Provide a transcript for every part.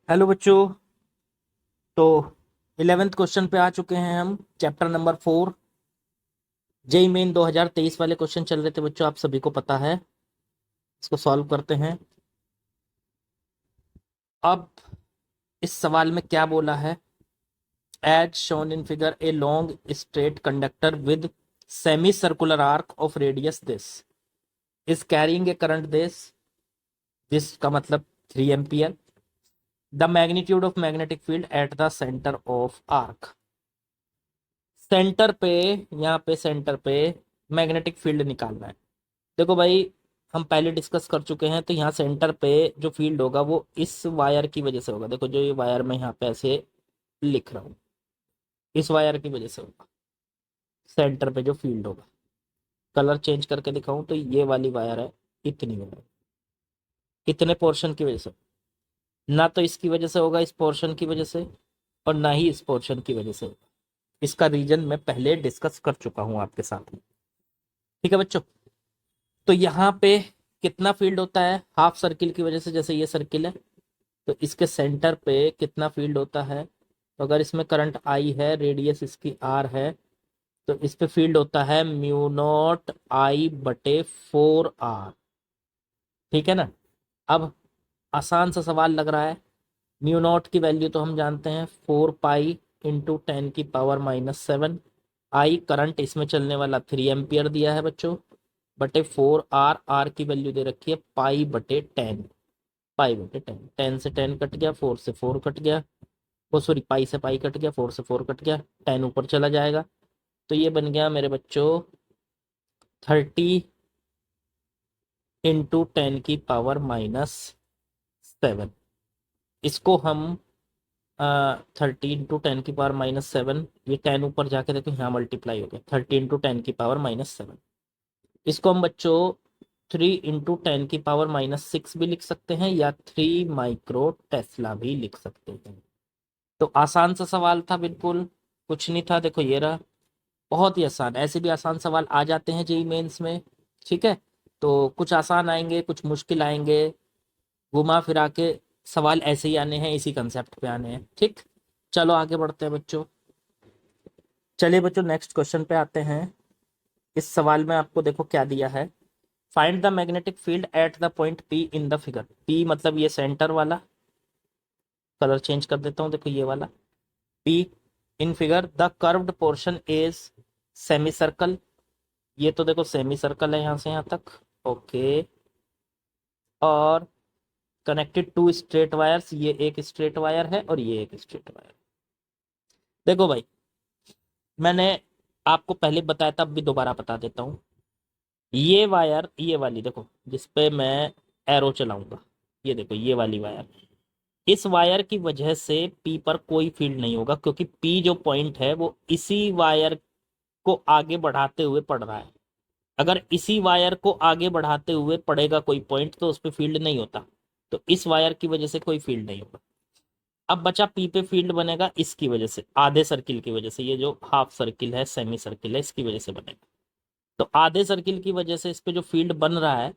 Hello बच्चों। तो 11th question पे आ चुके हैं हम। चैप्टर नंबर 4 जेई मेन 2023 वाले क्वेश्चन चल रहे थे बच्चों, आप सभी को पता है। इसको सॉल्व करते हैं। अब इस सवाल में क्या बोला है? As shown in figure a long straight conductor with semi circular arc of radius this is carrying a current this का मतलब 3 ampere. The magnitude of magnetic field at the centre of arc. Centre पे, यहाँ पे centre पे magnetic field निकालना है। देखो भाई, हम पहले डिस्कस कर चुके हैं। तो यहाँ सेंटर पे जो फील्ड होगा वो इस वायर की वजह से होगा। देखो, जो ये वायर मैं यहाँ पे ऐसे लिख रहा हूँ, इस वायर की वजह से होगा सेंटर पे जो फील्ड होगा। कलर चेंज करके दिखाऊं तो ये वाली वायर है, इतनी वायर, इतने पोर्शन की वजह से। ना तो इसकी वजह से होगा, इस पोर्शन की वजह से, और ना ही इस पोर्शन की वजह से होगा। इसका रीजन मैं पहले डिस्कस कर चुका हूँ आपके साथ में। ठीक है बच्चों। तो यहाँ पे कितना फील्ड होता है हाफ सर्किल की वजह से? जैसे ये सर्किल है, तो इसके सेंटर पे कितना फील्ड होता है? तो अगर इसमें करंट आई है, रेडियस इसकी आर है, तो इस पे फील्ड होता है म्यू नॉट आई बटे 4 आर। ठीक है ना? अब आसान सा सवाल लग रहा है। म्यू नॉट की वैल्यू तो हम जानते हैं 4 पाई इंटू 10⁻⁻7। आई करंट इसमें चलने वाला 3 एम्पियर दिया है बच्चों, बटे 4 आर। आर की वैल्यू दे रखी है पाई बटे 10। पाई बटे 10, 10 से 10 कट गया, 4 से 4 कट गया। ओ सॉरी, पाई से पाई कट गया, 4 से 4 कट गया, 10 ऊपर चला जाएगा। तो ये बन गया मेरे बच्चों 30 × 10⁻⁷। इसको हम 30 × 10⁻⁷, ये 10 ऊपर जाके देखो यहाँ मल्टीप्लाई हो गया, 30 × 10⁻⁷। इसको हम बच्चों 3 × 10⁻⁻6 भी लिख सकते हैं, या 3 माइक्रो टेस्ला भी लिख सकते हैं। तो आसान सा सवाल था, बिल्कुल कुछ नहीं था। देखो ये रहा, बहुत ही आसान। ऐसे भी आसान सवाल आ जाते हैं जेई मेंस में। ठीक है, तो कुछ आसान आएंगे, कुछ मुश्किल आएंगे, घुमा फिरा के सवाल ऐसे ही आने हैं, इसी कंसेप्ट पे आने हैं। ठीक, चलो आगे बढ़ते हैं बच्चों। चलिए बच्चों, नेक्स्ट क्वेश्चन पे आते हैं। इस सवाल में आपको देखो क्या दिया है। Find the magnetic field at the point P in the figure. P मतलब ये सेंटर वाला, कलर चेंज कर देता हूँ, देखो ये वाला P in figure. The curved portion is semi circle. ये तो देखो सेमी सर्कल है यहाँ से यहाँ तक। ओके। और कनेक्टेड टू स्ट्रेट वायर्स, ये एक स्ट्रेट वायर है और ये एक स्ट्रेट वायर। देखो भाई, मैंने आपको पहले बताया था, अब भी दोबारा बता देता हूँ। ये वायर, ये वाली देखो, जिस पे मैं एरो चलाऊंगा, ये देखो ये वाली वायर, इस वायर की वजह से पी पर कोई फील्ड नहीं होगा, क्योंकि पी जो पॉइंट है वो इसी वायर को आगे बढ़ाते हुए पड़ रहा है। अगर इसी वायर को आगे बढ़ाते हुए पड़ेगा कोई पॉइंट, तो उस पर फील्ड नहीं होता। तो इस वायर की वजह से कोई फील्ड नहीं होगा। अब बचा पी पे फील्ड बनेगा इसकी वजह से, आधे सर्किल की वजह से। ये जो हाफ सर्किल है, सेमी सर्किल है, इसकी वजह से बनेगा। तो आधे सर्किल की वजह से इस पे जो फील्ड बन रहा है,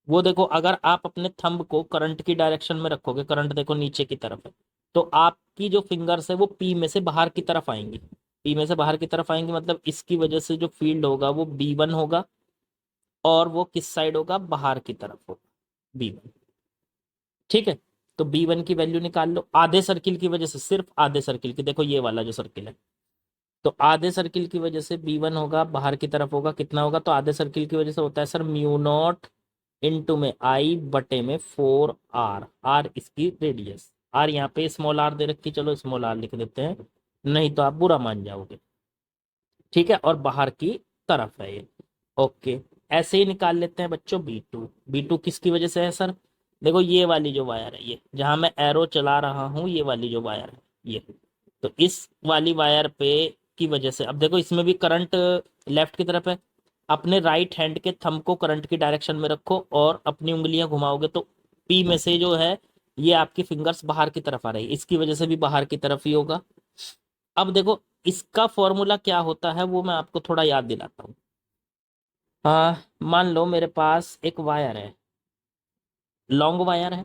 वो देखो, अगर आप अपने थंब को करंट की डायरेक्शन में रखोगे, करंट देखो नीचे की तरफ है, तो आपकी जो फिंगर्स है वो पी में से बाहर की तरफ आएंगी। पी में से बाहर की तरफ आएंगी मतलब इसकी वजह से जो फील्ड होगा वो B1 होगा, और वो किस साइड होगा? बाहर की तरफ होगा, B1। ठीक है, तो B1 की वैल्यू निकाल लो। आधे सर्किल की वजह से, सिर्फ आधे सर्किल की, देखो ये वाला जो सर्किल है, तो आधे सर्किल की वजह से B1 होगा, बाहर की तरफ होगा, कितना होगा? तो आधे सर्किल की वजह से होता है सर म्यू नॉट इंटू में आई बटे में 4 आर। आर इसकी रेडियस, आर यहाँ पे स्मॉल आर दे रखी, चलो स्मॉल आर लिख देते हैं, नहीं तो आप बुरा मान जाओगे। ठीक है, और बाहर की तरफ है ये। ओके, ऐसे ही निकाल लेते हैं बच्चों B2। B2 किसकी वजह से है सर? देखो ये वाली जो वायर है, ये जहां मैं एरो चला रहा हूं, ये वाली जो वायर है ये, तो इस वाली वायर पे की वजह से, अब देखो इसमें भी करंट लेफ्ट की तरफ है। अपने राइट हैंड के थंब को करंट की डायरेक्शन में रखो और अपनी उंगलियां घुमाओगे, तो पी में से जो है, ये आपकी फिंगर्स बाहर की तरफ आ रही है, इसकी वजह से भी बाहर की तरफ ही होगा। अब देखो इसका फॉर्मूला क्या होता है, वो मैं आपको थोड़ा याद दिलाता हूँ। मान लो मेरे पास एक वायर है, लॉन्ग वायर है,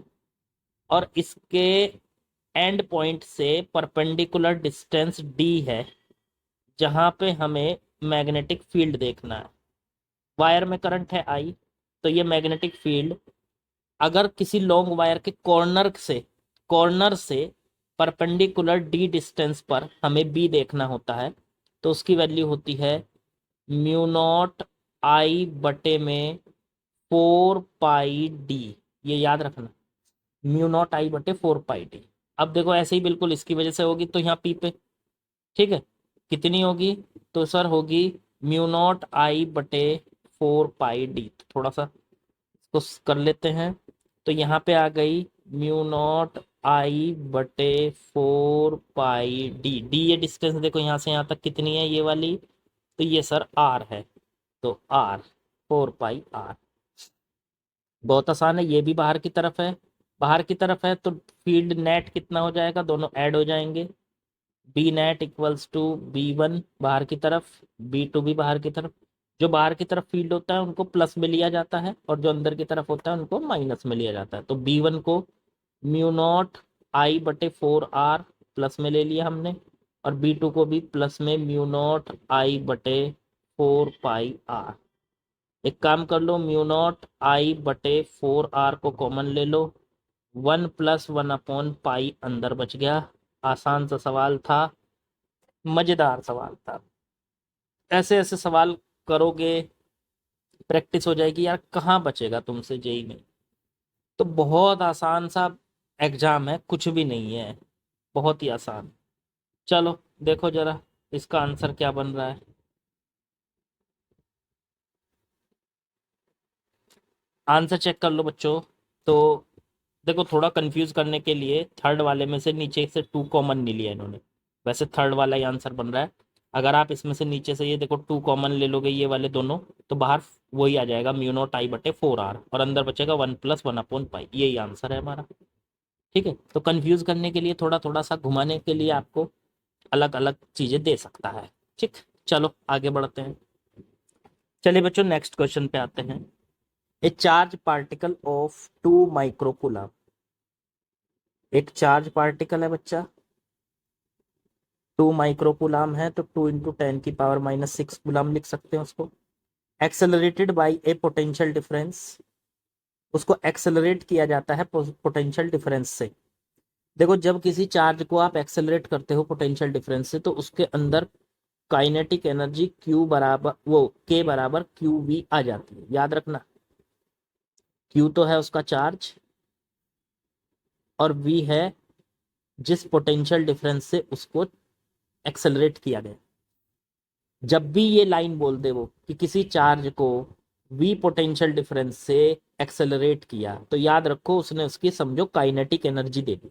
और इसके एंड पॉइंट से परपेंडिकुलर डिस्टेंस डी है, जहां पे हमें मैग्नेटिक फील्ड देखना है। वायर में करंट है आई, तो ये मैग्नेटिक फील्ड अगर किसी लॉन्ग वायर के कॉर्नर से परपेंडिकुलर डी डिस्टेंस पर हमें बी देखना होता है, तो उसकी वैल्यू होती है म्यू नॉट आई बटे में 4 पाई डी। ये याद रखना, म्यू नॉट आई बटे 4 पाई डी। अब देखो ऐसे ही बिल्कुल इसकी वजह से होगी तो यहाँ पी पे, ठीक है, कितनी होगी, तो सर होगी म्यू नॉट आई बटे 4 पाई डी। थोड़ा सा इसको कर लेते हैं, तो यहाँ पे आ गई म्यू नॉट आई बटे 4 पाई डी। डी ये डिस्टेंस देखो यहाँ से यहाँ तक कितनी है ये वाली, तो ये सर आर है, तो आर 4 पाई आर। बहुत आसान है, ये भी बाहर की तरफ है, बाहर की तरफ है तो फील्ड नेट कितना हो जाएगा, दोनों ऐड हो जाएंगे। B net equals to B 1 बाहर की तरफ, बी 2 भी बाहर की तरफ। जो बाहर की तरफ फील्ड होता है उनको प्लस में लिया जाता है, और जो अंदर की तरफ होता है उनको माइनस में लिया जाता है। तो बी 1 को म्यू नॉट आई बटे 4 आर प्लस में ले लिया हमने, और बी 2 को भी प्लस में म्यू नॉट आई बटे 4 पाई आर। एक काम कर लो, म्यू नॉट आई बटे 4 आर को कॉमन ले लो, 1+1/पाई अंदर बच गया। आसान सा सवाल था, मजेदार सवाल था। ऐसे ऐसे सवाल करोगे, प्रैक्टिस हो जाएगी यार, कहाँ बचेगा तुमसे जेई में। तो बहुत आसान सा एग्जाम है, कुछ भी नहीं है, बहुत ही आसान। चलो देखो जरा इसका आंसर क्या बन रहा है। आंसर चेक कर लो बच्चों। तो देखो थोड़ा कंफ्यूज करने के लिए थर्ड वाले में से नीचे से 2 कॉमन नहीं लिया इन्होंने, वैसे थर्ड वाला ही आंसर बन रहा है। अगर आप इसमें से नीचे से ये देखो 2 कॉमन ले लोगे ये वाले दोनों, तो बाहर वही आ जाएगा म्यू नॉट आई बटे 4 आर, और अंदर बचेगा 1+1/पाई। यही आंसर है हमारा, ठीक है। तो कंफ्यूज करने के लिए थोड़ा थोड़ा सा घुमाने के लिए आपको अलग अलग चीजें दे सकता है, ठीक। चलो आगे बढ़ते हैं। चलिए बच्चों नेक्स्ट क्वेश्चन पे आते हैं। ए चार्ज पार्टिकल ऑफ 2 माइक्रोकूलम। एक चार्ज पार्टिकल है बच्चा, 2 माइक्रोकूलम है, तो 2 × 10⁻⁻6 कूलम लिख सकते हैं उसको। Accelerated by A potential difference, उसको एक्सेलरेट किया जाता है पोटेंशियल डिफरेंस से। देखो जब किसी चार्ज को आप एक्सेलरेट करते हो पोटेंशियल डिफरेंस से, तो उसके अंदर काइनेटिक एनर्जी के बराबर क्यू वी आ जाती है, याद रखना। क्यू तो है उसका चार्ज, और वी है जिस पोटेंशियल डिफरेंस से उसको एक्सेलरेट किया गया। जब भी ये लाइन बोल दे वो कि किसी चार्ज को वी पोटेंशियल डिफरेंस से एक्सेलरेट किया, तो याद रखो उसने उसकी समझो काइनेटिक एनर्जी दे दी।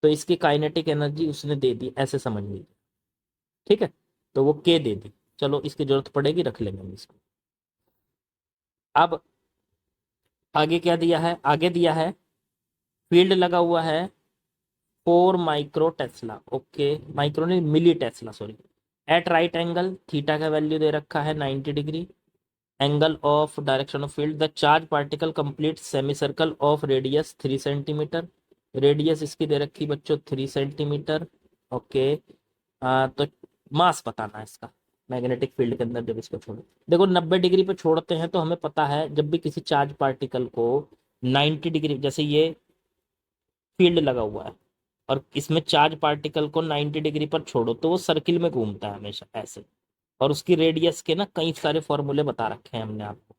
तो इसकी काइनेटिक एनर्जी उसने दे दी, ऐसे समझ लीजिए, ठीक है। तो वो के दे दी, चलो इसकी जरूरत पड़ेगी रख लेंगे हम इसको। अब आगे क्या दिया है, आगे दिया है फील्ड लगा हुआ है 4 माइक्रो टेस्ला, ओके माइक्रो नहीं milli tesla sorry. At right angle, theta का वैल्यू दे रखा है 90 degree, angle of direction of field. The charge particle complete semicircle of radius 3 centimetre. Radius इसकी दे रखी बच्चों 3 सेंटीमीटर, ओके। तो मास बताना है इसका मैग्नेटिक फील्ड के अंदर जब इसको छोड़ो। देखो 90 डिग्री पे छोड़ते हैं तो हमें पता है जब भी किसी चार्ज पार्टिकल को 90 डिग्री, जैसे ये फील्ड लगा हुआ है और इसमें चार्ज पार्टिकल को 90 डिग्री पर छोड़ो, तो वो सर्किल में घूमता है हमेशा ऐसे। और उसकी रेडियस के ना कई सारे फॉर्मूले बता रखे हैं हमने आपको,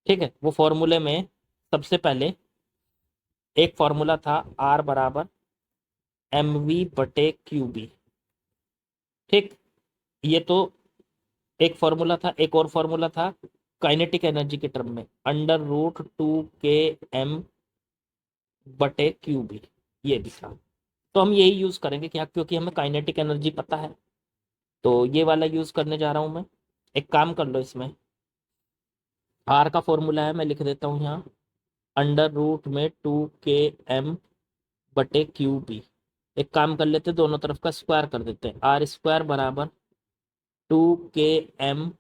ठीक है। वो फॉर्मूले में सबसे पहले एक फॉर्मूला था आर बराबर mv/qb, ठीक। ये तो एक फॉर्मूला था, एक और फॉर्मूला था काइनेटिक एनर्जी के टर्म में √2km/क्यूबी, ये भी था। तो हम यही यूज करेंगे क्या, क्योंकि हमें काइनेटिक एनर्जी पता है, तो ये वाला यूज करने जा रहा हूं मैं। एक काम कर लो, इसमें आर का फॉर्मूला है, मैं लिख देता हूँ यहाँ, √2km/क्यूबी। एक काम कर लेते, दोनों तरफ का स्क्वायर कर देते हैं, r² बराबर 2km,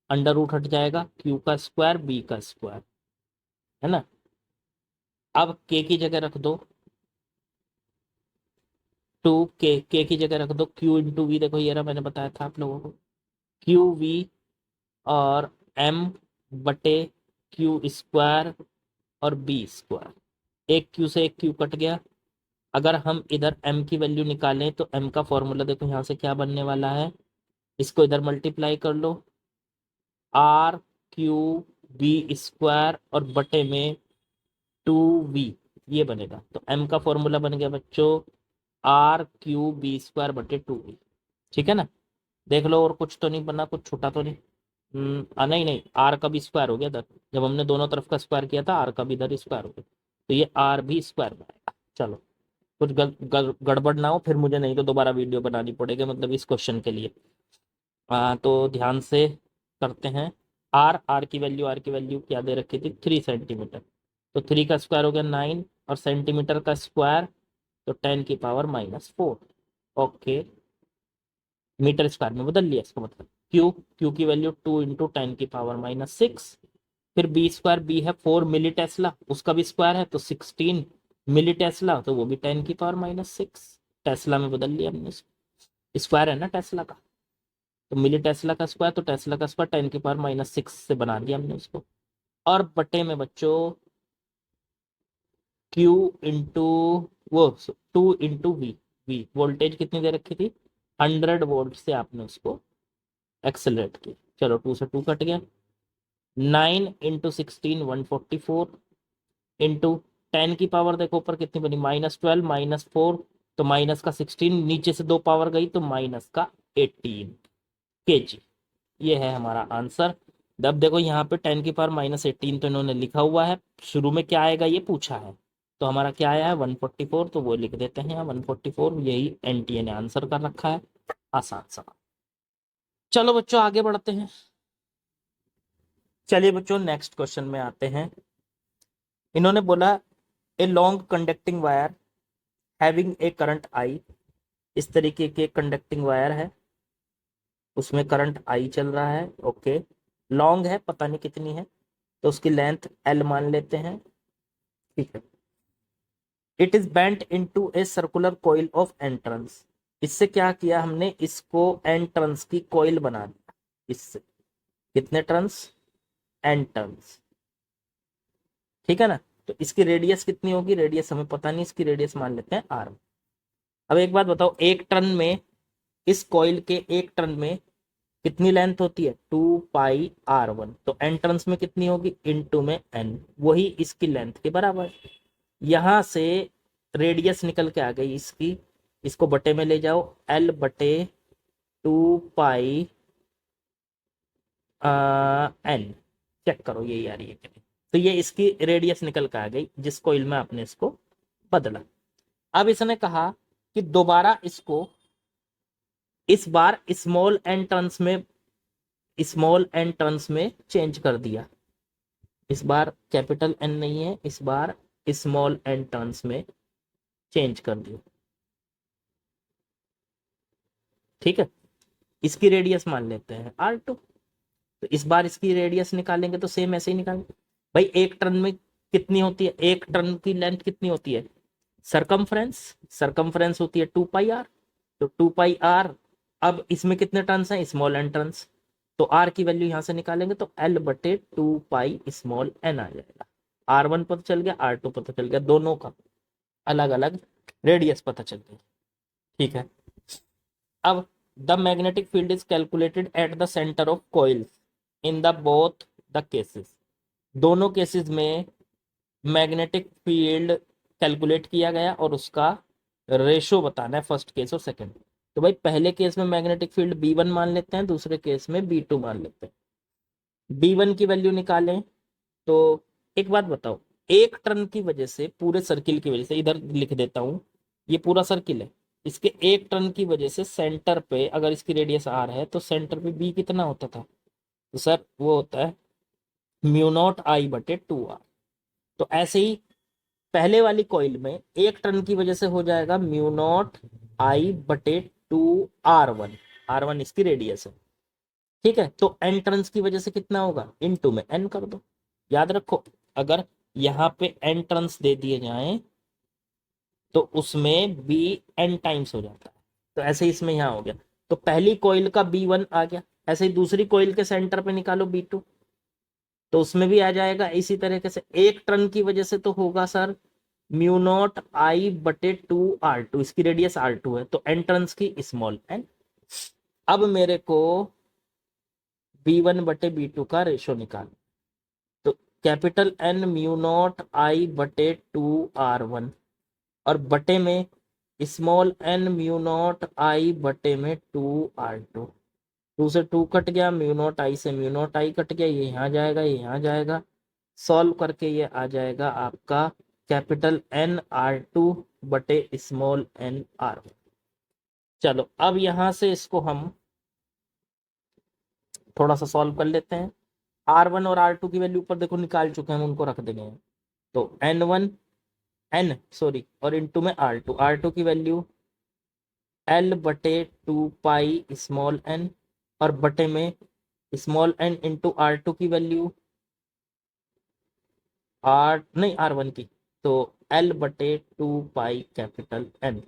अंडर रूट हट जाएगा, क्यू का स्क्वायर बी का स्क्वायर, है ना। अब के की जगह रख दो टू के की जगह रख दो क्यू इंटू वी, देखो ये रहा, मैंने बताया था आप लोगों को, क्यू वी और एम बटे क्यू स्क्वायर और बी स्क्वायर। एक क्यू से एक क्यू कट गया। अगर हम इधर m की वैल्यू निकालें तो m का फॉर्मूला देखो यहाँ से क्या बनने वाला है, इसको इधर मल्टीप्लाई कर लो, आर क्यू बी स्क्वायर और बटे में टू वी, ये बनेगा। तो m का फॉर्मूला बन गया बच्चों आर क्यू बी स्क्वायर बटे टू वी। ठीक है ना, देख लो और कुछ तो नहीं बना, कुछ छूटा तो नहीं। नहीं नहीं, आर का भी स्क्वायर हो गया इधर, जब हमने दोनों तरफ का स्क्वायर किया था आर का भी इधर स्क्वायर हो गया, तो ये आर भी स्क्वायर बनाएगा। चलो, कुछ गड़बड़ ना हो फिर मुझे नहीं तो दोबारा वीडियो बनानी पड़ेगी, मतलब इस क्वेश्चन के लिए। तो ध्यान से करते हैं। आर की वैल्यू क्या दे रखी थी, 3 सेंटीमीटर, तो 3 का स्क्वायर हो गया 9, और सेंटीमीटर का स्क्वायर तो 10⁻⁻⁴। ओके, मीटर स्क्वायर में बदल लिया इसका मतलब। क्यू की वैल्यू 2 × 10⁻⁻⁶। फिर बी स्क्वायर, बी है 4 मिली टेस्ला, उसका भी स्क्वायर है तो 16 मिली टेस्ला, तो वो भी 10⁻⁻⁶। टेस्ला में बदल लिया हमने, स्क्वायर है ना टेस्ला का, तो मिली टेस्ला का स्क्वायर, तो टेस्ला का स्क्वायर 10⁻⁻⁶ से बना दिया हमने उसको। और बटे में बच्चों क्यू इंटू वो 2 × वी वोल्टेज कितनी दे रखी थी, 100 वोल्ट से आपने उसको एक्सेलरेट किया। चलो 2 से 2 कट गया, 9 × 16 144 इंटू 10 की पावर देखो ऊपर कितनी बनी, -12 -4, तो माइनस का 16, नीचे से 2 पावर गई तो माइनस का 18 kg। ये है हमारा आंसर। अब देखो यहाँ पे 10⁻⁻18 तो इन्होंने लिखा हुआ है, शुरू में क्या आएगा ये पूछा है, तो हमारा क्या आया है 144, तो वो लिख देते हैं 144, यही एनटीए ने आंसर कर रखा है। आसान सा। चलो बच्चों आगे बढ़ते हैं। चलिए बच्चों नेक्स्ट क्वेश्चन में आते हैं। इन्होंने बोला a long conducting wire having a current I, इस तरीके के कंडक्टिंग वायर है, उसमें करंट आई चल रहा है। ओके, लॉन्ग है, पता नहीं कितनी है, तो उसकी लेंथ एल मान लेते हैं। ठीक है, it is bent into a circular coil of entrance, इससे क्या किया हमने, इसको एंट्रेंस की कॉइल बना दिया। इससे कितने टर्न्स, एन टर्न्स। ठीक है ना, तो इसकी रेडियस कितनी होगी, रेडियस हमें पता नहीं, इसकी रेडियस मान लेते हैं आर। अब एक बात बताओ, एक टर्न में, इस कॉइल के एक टर्न में कितनी लेंथ होती है, 2πr1, तो एन टर्न्स में कितनी होगी, इनटू में एन, वही इसकी लेंथ के बराबर है। यहां से रेडियस निकल के आ गई इसकी, इसको बटे में ले जाओ, एल बटे 2π एन, चेक करो यही आ रही है कि नहीं। तो ये इसकी रेडियस निकल के आ गई जिस कॉइल में आपने इसको बदला। अब इसने कहा कि दोबारा इसको, इस बार स्मॉल एन टर्न्स में चेंज कर दिया। इस बार कैपिटल एन नहीं है, इस बार स्मॉल एन टर्न्स में चेंज कर दिया। ठीक है, इसकी रेडियस मान लेते हैं R2, तो इस बार इसकी रेडियस निकालेंगे तो सेम ऐसे ही निकालेंगे। भाई एक टर्न में कितनी होती है, एक टर्न की लेंथ कितनी होती है, सरकमफ्रेंस, सरकमफ्रेंस होती है 2πr, तो 2πr, अब इसमें कितने टर्न्स हैं, स्मॉल एन टर्न्स, तो आर की वैल्यू यहां से निकालेंगे तो एल बटे 2π स्मॉल एन आ जाएगा। R1 पता चल गया, R2 पता चल गया, दोनों का अलग अलग रेडियस पता चल गई। ठीक है, अब the magnetic field is calculated at the centre of coils in the both the cases, दोनों केसेस में मैग्नेटिक फील्ड कैलकुलेट किया गया और उसका रेशो बताना है, फर्स्ट केस और सेकंड। तो भाई पहले केस में मैग्नेटिक फील्ड B1 मान लेते हैं, दूसरे केस में B2 मान लेते हैं। B1 की वैल्यू निकालें तो एक बात बताओ, एक टर्न की वजह से, पूरे सर्किल की वजह से, इधर लिख देता हूं, ये पूरा सर्किल है, इसके एक टर्न की वजह से सेंटर पे, अगर इसकी रेडियस R है तो सेंटर पे B कितना होता था, तो सर वो होता है μ0I बटे 2R। तो ऐसे ही पहले वाली कॉइल में एक टर्न की वजह से हो जाएगा μ0I बटे 2R1, R1 इसकी रेडियस है। ठीक है, तो एन टर्न्स की वजह से कितना होगा, इनटू में एन कर दो। याद रखो, अगर यहाँ पे एन टर्न्स दे दिए जाएं तो उसमें बी एन टाइम्स हो जाता है। तो ऐसे ही इसमें यहाँ हो गया, तो पहली कॉइल का B1 आ गया, ऐसे ही दूसरी कॉइल के सेंटर पे निकालो B2, तो उसमें भी आ जाएगा इसी तरीके से। एक टर्न की वजह से तो होगा सर म्यू नॉट आई बटे 2r2, इसकी रेडियस r2 है, तो एन टर्न्स की स्मॉल एन। अब मेरे को B1 बटे B2 का रेशो निकाल, तो capital N mu not I बटे 2r1 और बटे में small n mu not I बटे में 2r2। 2 से 2 कट गया, म्यू नॉट आई से म्यू नॉट आई कट गया, ये यहाँ जाएगा, ये यहाँ जाएगा, सॉल्व करके ये आ जाएगा आपका कैपिटल N r2 बटे स्मॉल n r1। चलो अब यहाँ से इसको हम थोड़ा सा सॉल्व कर लेते हैं। r1 और r2 की वैल्यू ऊपर देखो निकाल चुके हैं हम, उनको रख देंगे। तो n सॉरी और इनटू में r2 की वैल्यू l बटे 2 पाई स्मॉल n और बटे में स्मॉल n इंटू r2 की वैल्यू r1 की, तो l बटे 2 पाई कैपिटल N।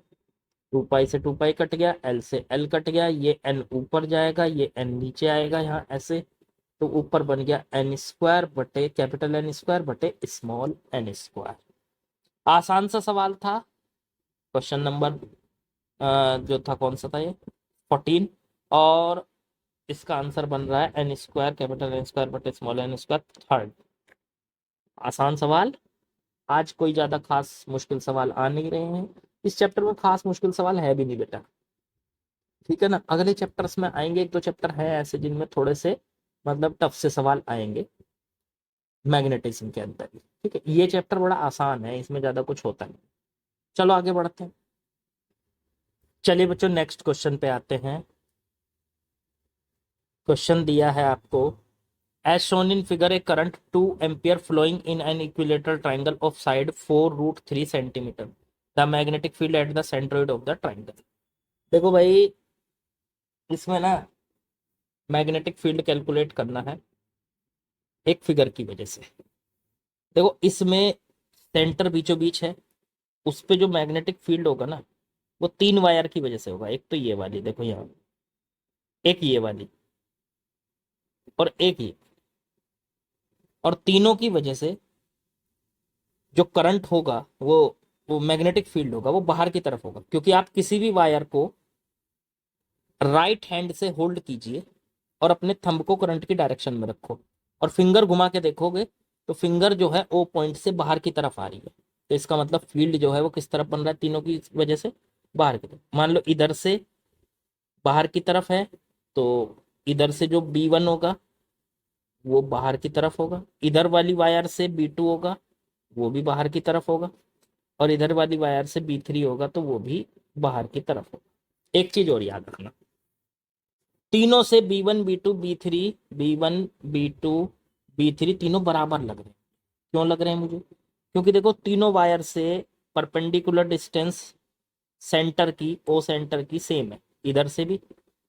2 पाई से 2 पाई कट गया, l से l कट गया, ये n ऊपर जाएगा, ये n नीचे आएगा यहाँ ऐसे, तो ऊपर बन गया n स्क्वायर बटे कैपिटल N स्क्वायर बटे स्मॉल n स्क्वायर। आसान सा सवाल था। क्वेश्चन नंबर जो था कौन सा था ये 14, और इसका आंसर बन रहा है n square capital N square बटे स्मॉल n स्क्वायर, थर्ड। आसान सवाल, आज कोई ज्यादा खास मुश्किल सवाल आ नहीं रहे हैं। इस चैप्टर में खास मुश्किल सवाल है भी नहीं बेटा, ठीक है ना। अगले चैप्टर्स में आएंगे, एक दो चैप्टर है ऐसे जिनमें थोड़े से मतलब टफ से सवाल आएंगे मैग्नेटिज्म के अंदर ही, ठीक है। ये चैप्टर बड़ा आसान है, इसमें ज्यादा कुछ होता नहीं। चलो आगे बढ़ते हैं। चलिए बच्चों नेक्स्ट क्वेश्चन पे आते हैं। क्वेश्चन दिया है आपको, as shown in figure a current 2 ampere flowing in an equilateral triangle of side 4√3 centimetre, the magnetic field at the centroid of the triangle. देखो भाई, इसमें ना मैग्नेटिक फील्ड कैलकुलेट करना है एक फिगर की वजह से। देखो इसमें सेंटर बीचों बीच है, उस पे जो मैग्नेटिक फील्ड होगा ना वो 3 वायर की वजह से होगा। एक तो ये वाली देखो यहाँ, एक ये वाली और एक ये, और तीनों की वजह से जो करंट होगा वो मैग्नेटिक फील्ड होगा वो बाहर की तरफ होगा। क्योंकि आप किसी भी वायर को राइट हैंड से होल्ड कीजिए और अपने थंब को करंट की डायरेक्शन में रखो और फिंगर घुमा के देखोगे तो फिंगर जो है ओ पॉइंट से बाहर की तरफ आ रही है। तो इसका मतलब फील्ड जो है वो किस तरफ बन रहा है, तीनों की वजह से बाहर की तरफ। मान लो इधर से बाहर की तरफ है, तो इधर से जो B1 होगा वो बाहर की तरफ होगा, इधर वाली वायर से B2 होगा वो भी बाहर की तरफ होगा, और इधर वाली वायर से B3 होगा तो वो भी बाहर की तरफ होगा। एक चीज और याद रखना, तीनों से B1 B2 B3, B1 B2 B3 तीनों बराबर लग रहे हैं। क्यों लग रहे हैं मुझे, क्योंकि देखो तीनों वायर से परपेंडिकुलर डिस्टेंस सेंटर की ओ सेंटर की सेम है, इधर से भी,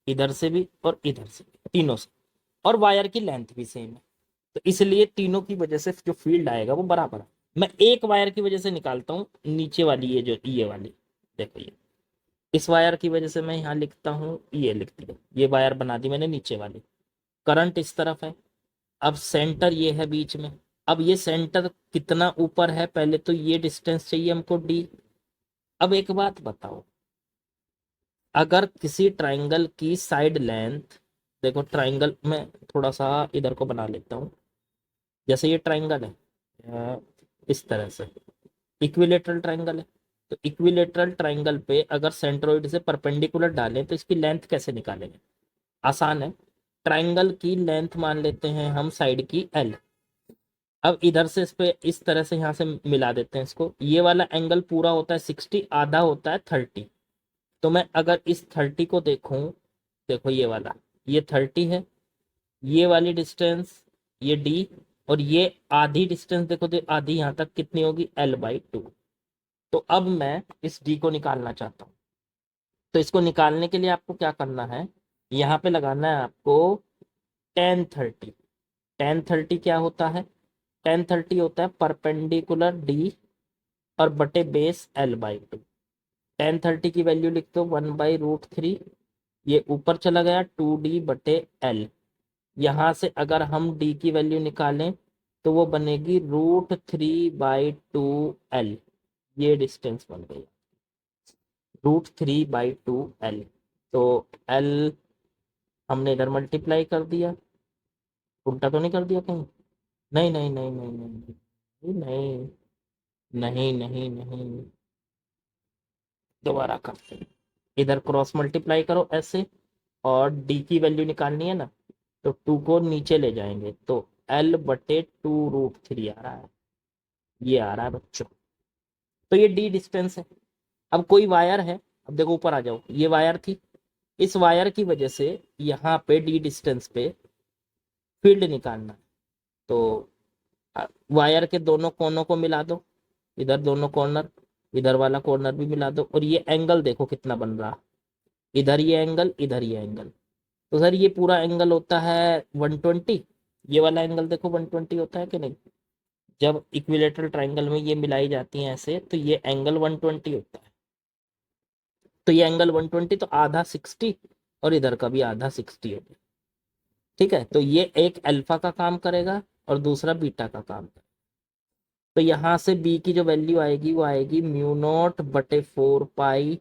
इधर से भी और इधर से भी, तीनों से, और वायर की लेंथ भी सेम है। तो इसलिए तीनों की वजह से जो फील्ड आएगा वो बराबर है। मैं एक वायर की वजह से निकालता हूँ, नीचे वाली ये जो ये वाली, देखो ये इस वायर की वजह से मैं यहाँ लिखता हूँ, ये लिख दिया, ये वायर बना दी मैंने नीचे वाली। करंट इस तरफ है, अब सेंटर ये है बीच में। अब ये सेंटर कितना ऊपर है, पहले तो ये डिस्टेंस चाहिए हमको D। अब एक बात बताओ, अगर किसी ट्राइंगल की साइड लेंथ, देखो ट्राइंगल में थोड़ा सा इधर को बना लेता हूँ, जैसे ये ट्राइंगल है इस तरह से इक्विलेटरल ट्राइंगल है, तो इक्विलेटरल ट्राइंगल पे अगर सेंट्रोइड से परपेंडिकुलर डालें तो इसकी लेंथ कैसे निकालेंगे, आसान है। ट्राइंगल की लेंथ मान लेते हैं हम साइड की L। अब इधर से इस पे इस तरह से यहाँ से मिला देते हैं इसको, ये वाला एंगल पूरा होता है 60, आधा होता है 30। तो मैं अगर इस 30 को देखूं, देखो ये वाला, ये 30 है, ये वाली डिस्टेंस ये D, और ये आधी डिस्टेंस देखो तो आधी यहाँ तक कितनी होगी L/2। तो अब मैं इस D को निकालना चाहता हूँ, तो इसको निकालने के लिए आपको क्या करना है, यहाँ पे लगाना है आपको tan 30। tan 30 क्या होता है, tan 30 होता है परपेंडिकुलर D और बटे बेस L/2। tan 30 की वैल्यू लिख दो 1/√3, ये ऊपर चला गया 2D/L। यहाँ से अगर हम d की वैल्यू निकालें तो वो बनेगी √3/2L। ये डिस्टेंस बन गई √3/2L। तो L हमने इधर मल्टीप्लाई कर दिया, उल्टा तो नहीं कर दिया कहीं? नहीं नहीं नहीं नहीं नहीं नहीं नहीं नहीं नहीं नहीं। दोबारा करते हैं, इधर क्रॉस मल्टीप्लाई करो ऐसे, और डी की वैल्यू निकालनी है ना, तो 2 को नीचे ले जाएंगे तो L/2√3 आ रहा है, ये आ रहा है बच्चों। तो ये डी डिस्टेंस है। अब कोई वायर है, अब देखो ऊपर आ जाओ, ये वायर थी, इस वायर की वजह से यहाँ पे डी डिस्टेंस पे फील्ड निकालना है। तो वायर के दोनों कोनों को मिला दो, इधर दोनों कॉर्नर, इधर वाला कॉर्नर भी मिला दो, और ये एंगल देखो कितना बन रहा, इधर ये एंगल, इधर ये एंगल। तो सर ये पूरा एंगल होता है 120, ये वाला एंगल देखो 120 होता है कि नहीं? जब इक्विलेटरल ट्रायंगल में ये मिलाई जाती हैं ऐसे, तो ये एंगल 120 होता है। तो ये एंगल 120, तो आधा 60 और इधर का भी आधा 60 हो गया। ठीक है, तो ये एक अल्फा का काम करेगा और दूसरा बीटा का काम करेगा। तो यहाँ से बी की जो वैल्यू आएगी वो आएगी μ0/4 पाई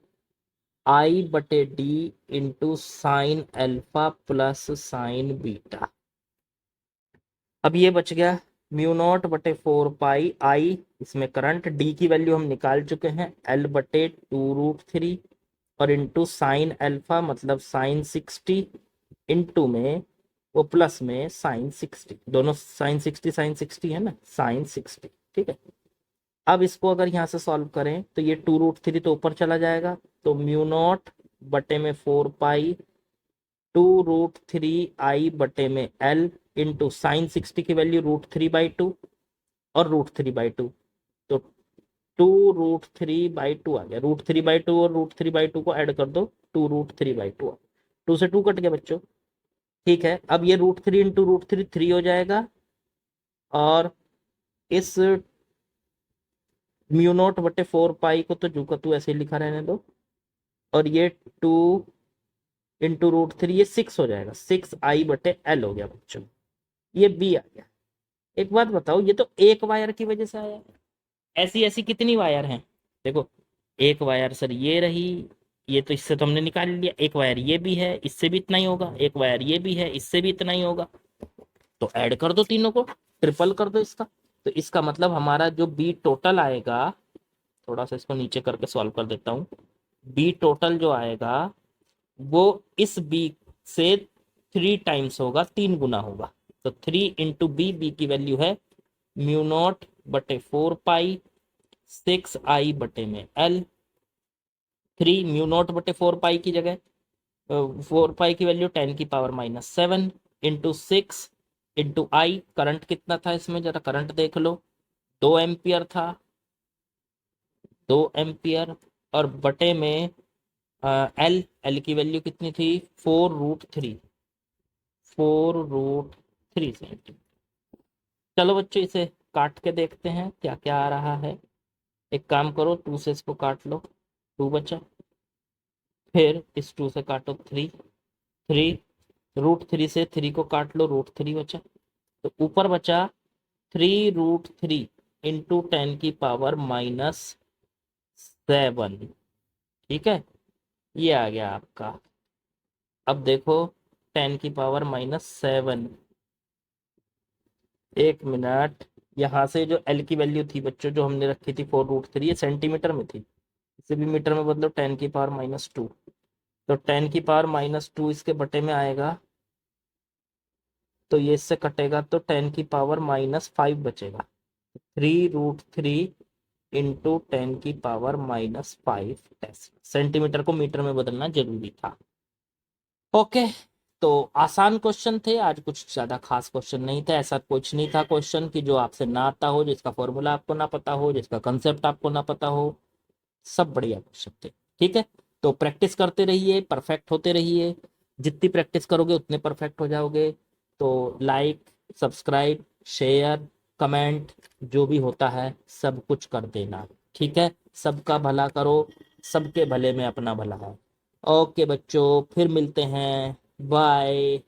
I/d into sine alpha plus sign beta. अब ये बच गया μ0/4 पाई I, इसमें करंट, डी की वैल्यू हम निकाल चुके हैं L/2√3, और इंटू साइन अल्फा मतलब साइन 60, इंटू में वो प्लस में साइन 60, दोनों साइन 60 है ना, साइन 60। ठीक है, अब इसको अगर यहाँ से सॉल्व करें तो ये 2√3 तो ऊपर चला जाएगा, तो μ0/4 पाई 2√3I/L इंटू साइन 60 की वैल्यू √3/2 और √3/2, तो 2√3/2 आ गया। √3/2 और √3/2 को ऐड कर दो, 2√3/2, 2 से 2 कट गया बच्चों। ठीक है, अब ये √3 इंटू √3 3 हो जाएगा, और इस μ0/4 पाई को तो जू का तू ऐसे ही लिखा रहने दो, और ये 2 इंटू √3 ये 6 हो जाएगा, 6I/L हो गया बच्चों। ये बी आ गया। एक बात बताओ, ये तो एक वायर की वजह से आया है, ऐसी ऐसी कितनी वायर हैं? देखो, एक वायर सर ये रही, ये तो इससे तो हमने निकाल लिया, एक वायर ये भी है, इससे भी इतना ही होगा, एक वायर ये भी है, इससे भी इतना ही होगा। तो ऐड कर दो तीनों को, ट्रिपल कर दो इसका। तो इसका मतलब हमारा जो बी टोटल आएगा, थोड़ा सा इसको नीचे करके सॉल्व कर देता हूँ, बी टोटल जो आएगा वो इस बी से 3 टाइम्स होगा, 3 गुना होगा। तो 3 इंटू बी, बी की वैल्यू है μ0/4 पाई 6I/L। 3 μ0/4 पाई की जगह 4 पाई की वैल्यू 10⁻⁻7 इंटू 6 इंटू आई। करंट कितना था इसमें, जरा करंट देख लो, 2 एम्पियर था, 2 एम्पियर, और बटे में एल, एल की वैल्यू कितनी थी, 4√3, 4√3 सेंटीमीटर। चलो बच्चों, इसे काट के देखते हैं क्या क्या आ रहा है। एक काम करो, 2 से इसको काट लो, 2 बचा, फिर इस 2 से काटो 3, 3, √3 से 3 को काट लो, √3 बचा, तो ऊपर बचा 3√3 इंटू 10⁻⁻7। ठीक है, ये आ गया आपका। अब देखो 10⁻⁻7, एक मिनट, यहाँ से जो एल की वैल्यू थी बच्चों जो हमने रखी थी 4√3, ये सेंटीमीटर में थी, इसे भी मीटर में बदलो, 10⁻⁻2, तो 10⁻⁻2 इसके बटे में आएगा, तो ये इससे कटेगा तो 10⁻⁻5 बचेगा। 3√3 इंटू 10⁻⁻5 टेस्ला। सेंटीमीटर को मीटर में बदलना जरूरी था। ओके, तो आसान क्वेश्चन थे आज, कुछ ज्यादा खास क्वेश्चन नहीं था। ऐसा कुछ नहीं था क्वेश्चन कि जो आपसे ना आता हो, जिसका फॉर्मूला आपको ना पता हो, जिसका कंसेप्ट आपको ना पता हो, सब बढ़िया क्वेश्चन थे। ठीक है, तो प्रैक्टिस करते रहिए, परफेक्ट होते रहिए, जितनी प्रैक्टिस करोगे उतने परफेक्ट हो जाओगे। तो लाइक, सब्सक्राइब, शेयर, कमेंट, जो भी होता है सब कुछ कर देना। ठीक है, सबका भला करो, सबके भले में अपना भला है। ओके बच्चों, फिर मिलते हैं। बाय।